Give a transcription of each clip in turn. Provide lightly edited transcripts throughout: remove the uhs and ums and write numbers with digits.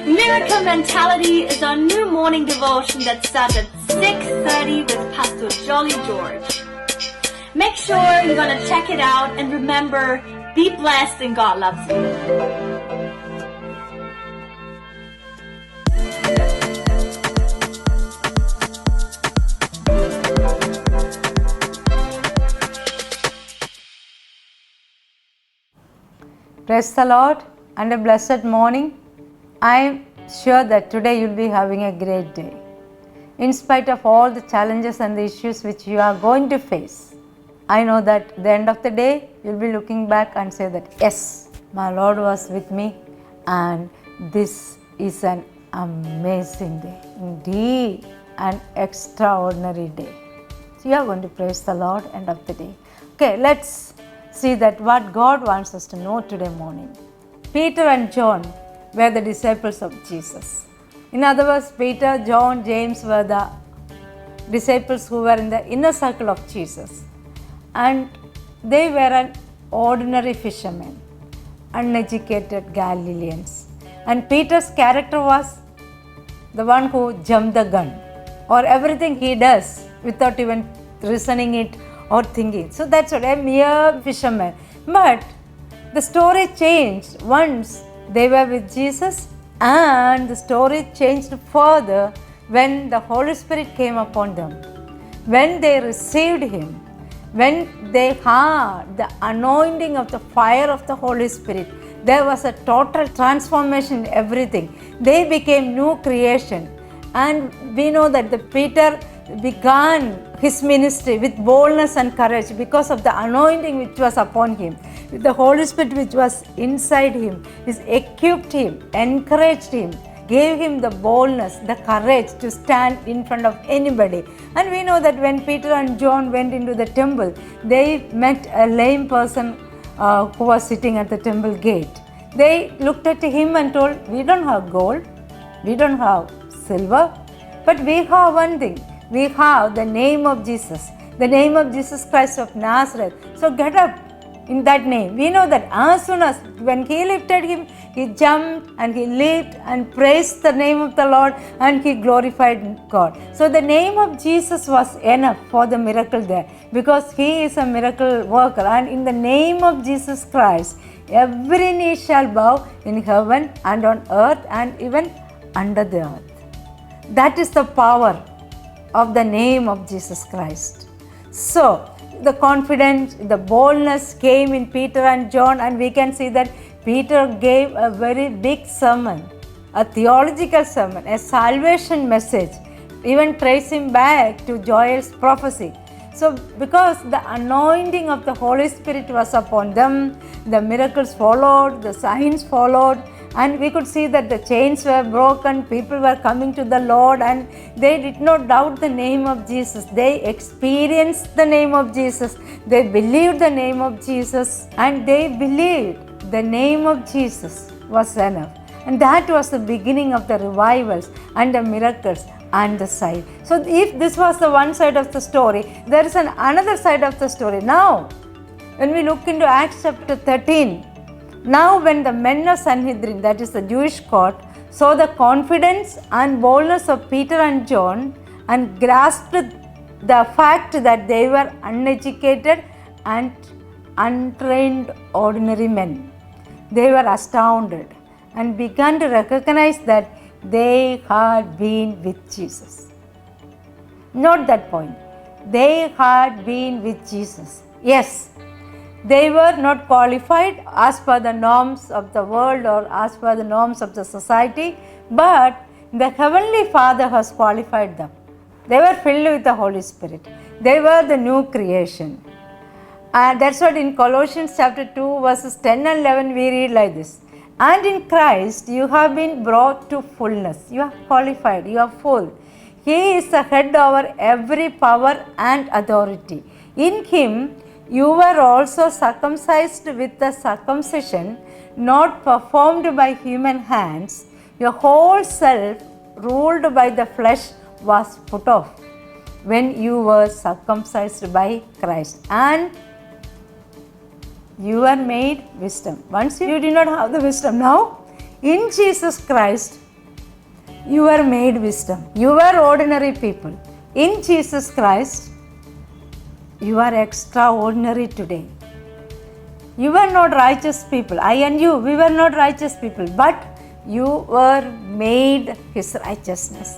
Miracle Mentality is our new morning devotion that starts at 6:30 with Pastor Jolly George. Make sure you're going to check it out, and remember, be blessed and God loves you. Praise the Lord and a blessed morning. I am sure that today you'll be having a great day. In spite of all the challenges and the issues which you are going to face, I know that at the end of the day, you'll be looking back and say that, yes, my Lord was with me and this is an amazing day. Indeed, an extraordinary day. So you are going to praise the Lord end of the day. Okay, let's see that what God wants us to know today morning. Peter and John were the disciples of Jesus. In other words, Peter, John, James were the disciples who were in the inner circle of Jesus. And they were an ordinary fishermen, uneducated Galileans. And Peter's character was the one who jumped the gun, or everything he does without even reasoning it or thinking. So that's what, a mere fisherman. But the story changed once they were with Jesus, and the story changed further when the Holy Spirit came upon them. When they received Him, when they had the anointing of the fire of the Holy Spirit, there was a total transformation in everything. They became new creation. And we know that the Peter began his ministry with boldness and courage because of the anointing which was upon him. The Holy Spirit which was inside him is equipped him, encouraged him, gave him the boldness, the courage to stand in front of anybody. And we know that when Peter and John went into the temple, they met a lame person who was sitting at the temple gate. They looked at him and told, we don't have gold, we don't have silver, but we have one thing. We have the name of Jesus, the name of Jesus Christ of Nazareth. So get up in that name. We know that as soon as when he lifted him, he jumped and he leaped and praised the name of the Lord and he glorified God. So the name of Jesus was enough for the miracle there, because he is a miracle worker. And in the name of Jesus Christ, every knee shall bow in heaven and on earth and even under the earth. That is the power of the name of Jesus Christ. So the confidence, the boldness came in Peter and John, and we can see that Peter gave a very big sermon, a theological sermon, a salvation message, even tracing back to Joel's prophecy. So because the anointing of the Holy Spirit was upon them, the miracles followed, the signs followed, and we could see that the chains were broken, people were coming to the Lord, and they did not doubt the name of Jesus. They experienced the name of Jesus. They believed the name of Jesus, and they believed the name of Jesus was enough. And that was the beginning of the revivals and the miracles and the sign. So if this was the one side of the story, there is another side of the story. Now, when we look into Acts chapter 13, now when the men of Sanhedrin, that is the Jewish court, saw the confidence and boldness of Peter and John and grasped the fact that they were uneducated and untrained ordinary men, they were astounded and began to recognize that they had been with Jesus. Note that point. They had been with Jesus. Yes, they were not qualified as per the norms of the world or as per the norms of the society, but the Heavenly Father has qualified them. They were filled with the Holy Spirit. They were the new creation. And that's what in Colossians chapter 2 verses 10 and 11 we read like this. And in Christ you have been brought to fullness. You are qualified. You are full. He is the head over every power and authority. In Him you were also circumcised with the circumcision not performed by human hands. Your whole self, ruled by the flesh, was put off when you were circumcised by Christ. And you were made wisdom. Once you did not have the wisdom, now in Jesus Christ You were made wisdom. You were ordinary people. In Jesus Christ, you are extraordinary today. You were not righteous people. I and you, we were not righteous people, but you were made His righteousness.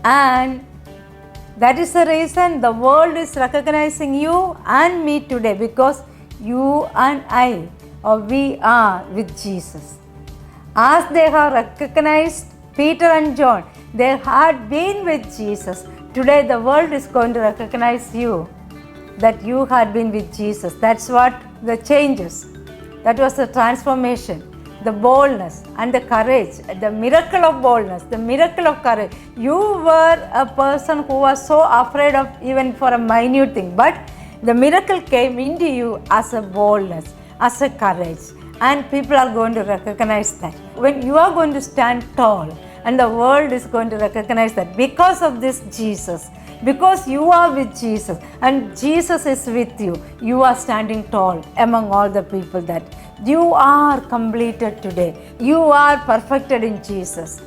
And that is the reason the world is recognizing you and me today, because you and I, or we are with Jesus. As they have recognized Peter and John, they had been with Jesus. Today the world is going to recognize you, that you had been with Jesus. That's what the changes. That was the transformation, the boldness and the courage, the miracle of boldness, the miracle of courage. You were a person who was so afraid of even for a minute thing, but the miracle came into you as a boldness, as a courage, and people are going to recognize that. When you are going to stand tall, and the world is going to recognize that because of this Jesus, because you are with Jesus and Jesus is with you, you are standing tall among all the people, that you are completed today. You are perfected in Jesus.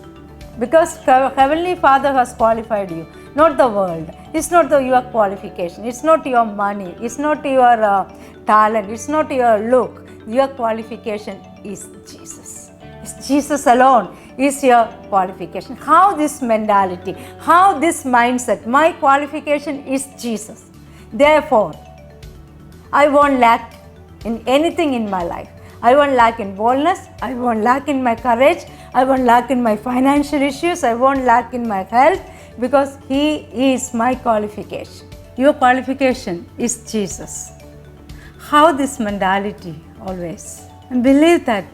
Because Heavenly Father has qualified you, not the world. It's not your qualification. It's not your money. It's not your talent. It's not your look. Your qualification is Jesus. It's Jesus alone is your qualification. How this mentality, how this mindset, my qualification is Jesus. Therefore, I won't lack in anything in my life. I won't lack in boldness. I won't lack in my courage. I won't lack in my financial issues. I won't lack in my health, because He is my qualification. Your qualification is Jesus. How this mentality always. And believe that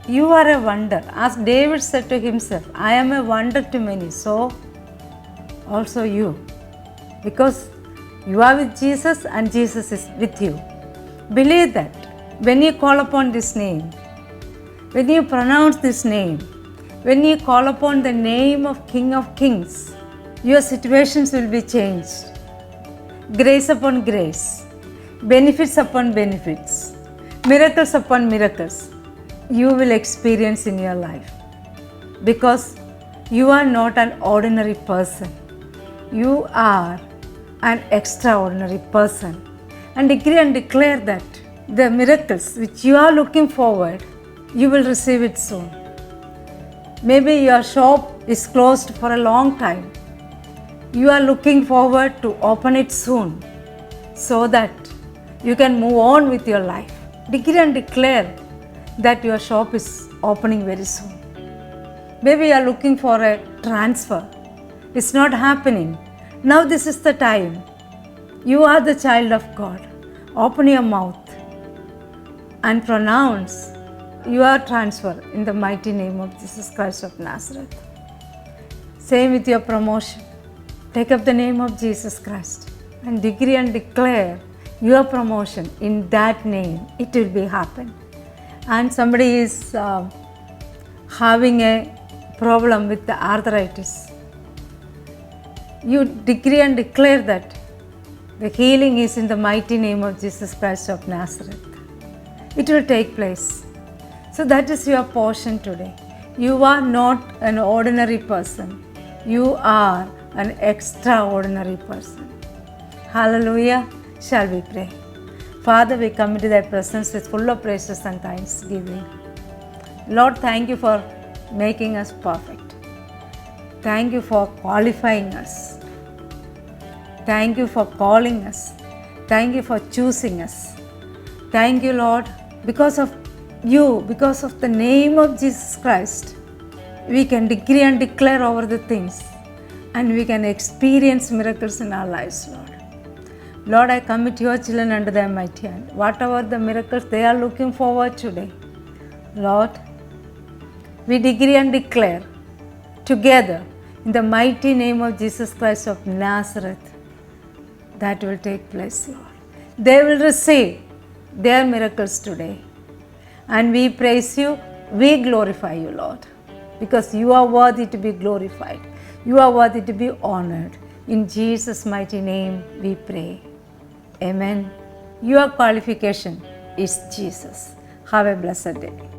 you are a wonder. As David said to himself, I am a wonder to many. So also you. Because you are with Jesus and Jesus is with you. Believe that when you call upon this name, when you pronounce this name, when you call upon the name of King of Kings, your situations will be changed. Grace upon grace, benefits upon benefits, miracles upon miracles, you will experience in your life. Because you are not an ordinary person. You are an extraordinary person. And decree and declare that the miracles which you are looking forward, you will receive it soon. Maybe your shop is closed for a long time. You are looking forward to open it soon, so that you can move on with your life. Decree and declare that your shop is opening very soon. Maybe you are looking for a transfer. It's not happening. Now this is the time. You are the child of God. Open your mouth and pronounce your transfer in the mighty name of Jesus Christ of Nazareth. Same with your promotion. Take up the name of Jesus Christ and decree and declare your promotion in that name. It will be happen. And somebody is having a problem with the arthritis. You decree and declare that the healing is in the mighty name of Jesus Christ of Nazareth. It will take place. So that is your portion today. You are not an ordinary person. You are an extraordinary person. Hallelujah. Shall we pray? Father, we come into Thy presence with full of praises and thanksgiving. Lord, thank You for making us perfect. Thank You for qualifying us. Thank You for calling us. Thank You for choosing us. Thank You, Lord, because of You, because of the name of Jesus Christ, we can decree and declare over the things, and we can experience miracles in our lives, Lord. Lord, I commit Your children under Thy mighty hand. Whatever the miracles they are looking forward today, Lord, we decree and declare together in the mighty name of Jesus Christ of Nazareth, that will take place, Lord. They will receive their miracles today. And we praise You, we glorify You, Lord, because You are worthy to be glorified. You are worthy to be honored. In Jesus' mighty name we pray. Amen. Your qualification is Jesus. Have a blessed day.